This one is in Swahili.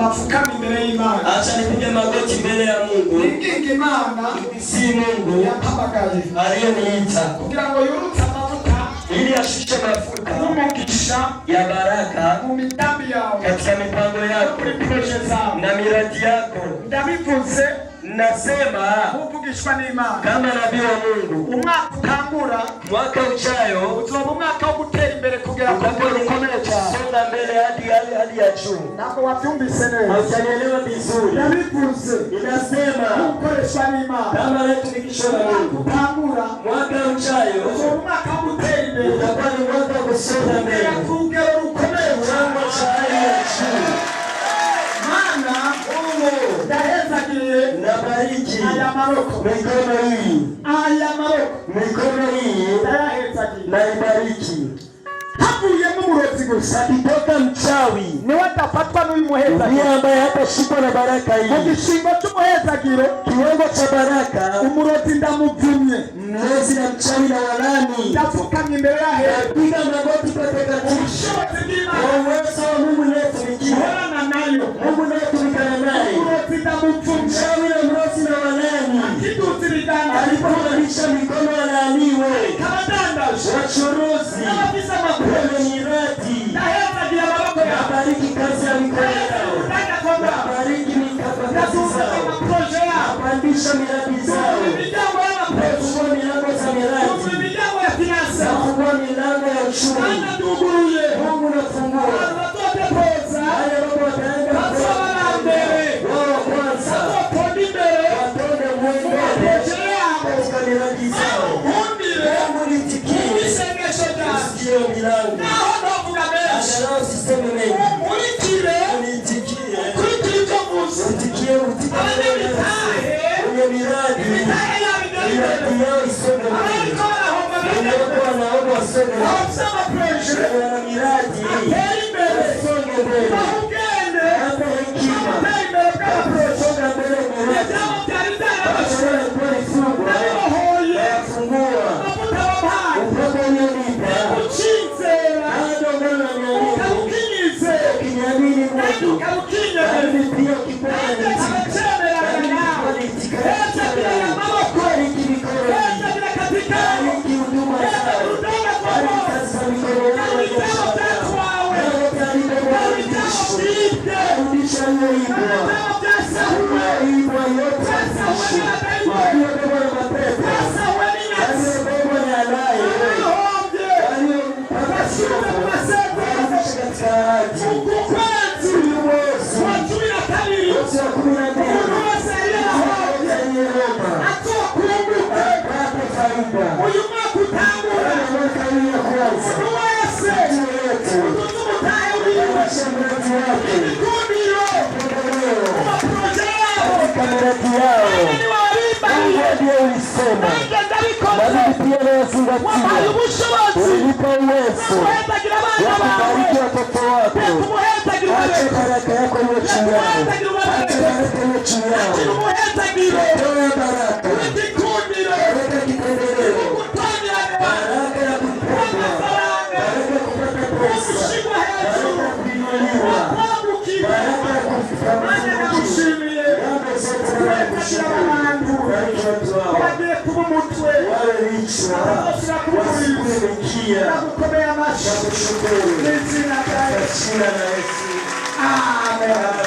bapfukame imbere y'Imana. Acha nipige magoti mbele ya Mungu. Ninginge Imana Si Mungu yampamagaye aliyeniita kugira ngo yurutse amavuta ili ashushe mafuta n'umugisha ya baraka mu mitambi yawe katika mipango yako na miradi yako. Ndabivuze nasema uvugishwa n'Imana kama nabii wa Mungu, umwaka utangura mwaka uchayo uzoba umwaka wo gutera imbere kugera ku rwego rukomeye cyane. Songa mbele hadi ya juu. Ntabwo wabyumvise neza. Hujanielewa vizuri. Ndabivuze ninasema ukoreshwa n'Imana kama natumikishwa na Mungu, utangura mwaka uchayo uzoba umwaka wo gutera imbere utakuwa ni mwaka wa kusonga mbele ku rugero rukomeye cyangwa cha hali ya juu. Mana ndahezagiye nabariki aya maboko mikono hii, aya maboko mikono hii ndahezagiye naibariki. havuyemo umurozi gusa, akitoka mchawi niwe atafatwa n'uyu muhezagiro, ndiye ambaye hatashikwa na baraka hii. mu gishingo cy'umuhezagiro kiwango cha baraka, umurozi ndamuvumye, mlezi na mchawi na walani ndapfukamye imbere ya Hera, napiga magoti patakatifu. ubushobozi bw'Imana Kwa uwezo wa Mungu unayetumikia, horana nayo, Mungu unayetumikana naye, umurozi ndamuvumye, mchawi na mlozi na walani akidutse ibiganza alipounganisha mikono alaaniwe. kabadandaje Wachuruzi n'abagize amakuru wenye miradi, ndahezagiye amaboko yawe, nabariki kazi ya mikono yao, nabariki mikakati zao, amaproje yawe, napandisha miradi zao, imiryango y'amaproje, nafungua milango za miradi, imiryango ya finansa, nafungua milango ya uchumi. Mana nduguruye Mungu nafungua batodepoza wale ambao wataenda bazobara mbere wao kwanza, bazotonda imbere watonde mwendo amaproje yabo, katika miradi zao. uhundire Mungu nitikie, isengesho ryawe, usikie milango, naho ndovuga menshi, angalau usiseme mengi, unkurikire unitikie, kurikira ibyo mvuze, unitikie abanyamitahe kwenye miradi, imitahe yabo igere imbere, miradi yao isonge mbele, abariko barahomba bene wanaokuwa wanaomba wasonge mbele, abafise amaproje wana miradi atera imbere wasonge mbele, bahugende hata hekima atera imbere bw'amaproje wasonga mbele miradi, ibyabo byari byarabashe washobora kuwa ifungwa, nabibohoye wayafungua, amavuta wabahaye upako ulionipa, ucinzera hado mbele na mialimu, ukabukinyize ukiniamini kandi Mungu, ukabukinyemera nami pia ukipenda nitike, abacemerana nawe heza amaboko bariki mikono hii, heza katikati bariki huduma heza zao, urudanga bariki kwabo kazi za mikono yao ya ibitabo biashara, byatwawe na wote alipobwa ibitabo byibwe rudisha aliyoibwa, ibitabo byasahuwe aliyoibwa yote byasahuwe arudishe, n'abadayimoni aliyobebwa na mapepo, byasahuwe n'inyazi aliyobebwa na alaye, abahombye aliyopata bashyirwe mu soko, masezerano arudishe katika ahadi. uku kwezi Uyu mwezi wa 12 mwezi wa 12 umuntu wese yari yahombye aliyeroma azokunguke apate faida. uyu mwaka utangura Wana mwaka huu ya kwanza, umuntu wese mtu yetu utunze umutahe wiwe kuwasha mradi wake ibikundiro leo amaproje yabo katika miradi yao. ni wabimbariye Mungu ndiye ulisema, nanjye na ndabikoze mimi pia wabaye nayazingatia. ubushobozi Ulinipa uwezo kumuhezagira abana wa bawe kubariki watoto wako. kumuhezagira Acha ubabeko baraka yako iwe juu yao, acha baraka iwe juu yao. akira umuhezagiro Toa baraka, w'igikundiro baraka kipendeleo, gutangirana baraka ya kupendwa, baraka ya kupata pesa, gushigwa hejuru baraka ya kuinuliwa, kwambukira baraka ya nanjye kufahamu. ndagushimiye Jambo zote kuhezagira abantu bariki watu wao, bagiye kuba umutwe wawe vichwa, bazoshyira kuba umurizo wasikue mikia. ndagukomeye amashyi Nakushukuru n'izina rya kwa Yesu jina la Yesu. amen.